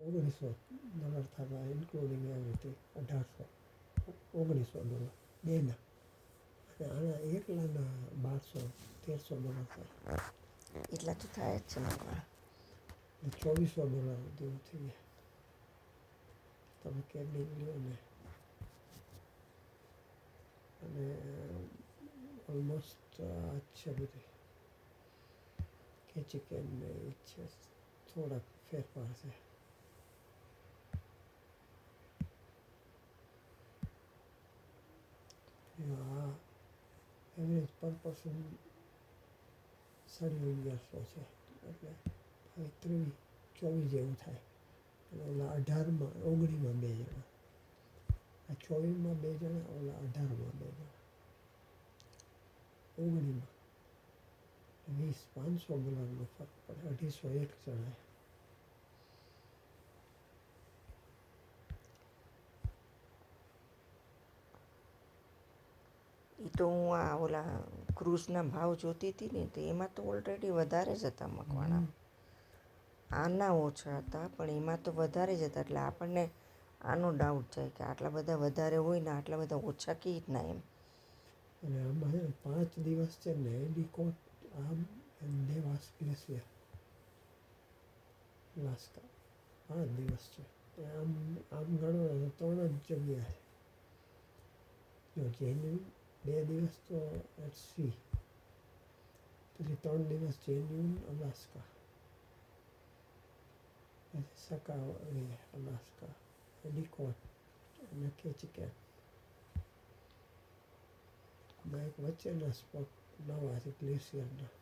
$1900 થતા including everything. $1900 બેના. અને આના એકલાના $1200-1300 થાય. એટલા તો થાય જ છે મકવાણા. $2400 જેવું થઈ જાય. તમે કેબિન લ્યો ને. અને ઓલમોસ્ટ આ જ છે બધી. ખેંચી કેમ ને એ છે, થોડાક ફેરફાર છે. આ એવરેજ પર પર્સન 1150 છે. એટલે 23-24 જેવું થાય. અને ઓલા 18માં 19માં 2 જણા. આ 24માં 2 જણા, ઓલા 18માં 2 જણા. 19માં $500નો ફરક પડે. 250 એક જણાએ. એ તો હું આ ઓલા ક્રૂઝના ભાવ જોતી હતી ને તો એમાં તો ઓલરેડી વધારે જ હતા મકવાણા. આના ઓછા હતા પણ એમાં તો વધારે જ હતા. એટલે આપણને આનો ડાઉટ જાય કે આટલા બધા વધારે હોય ને આટલા બધા ઓછા કેવી રીતના એમ. અને આમાં છે ને 5 દિવસ છે ને એન્ડિકોટ આમ દેવાસ ગ્લેશિયર લાસ્કા 5 દિવસ છે. આમ ગણો તો 3 જ જગ્યા છે. જો જેન્યુન 2 દિવસ તો એટ સી, પછી 3 દિવસ જેન્યુન અલાસ્કા, પછી સકાવલી અલાસ્કા, એન્ડિકોટ અને કેચીકેન. એક વચ્ચેના સ્પોટ નવા છે ગ્લેશિયરના.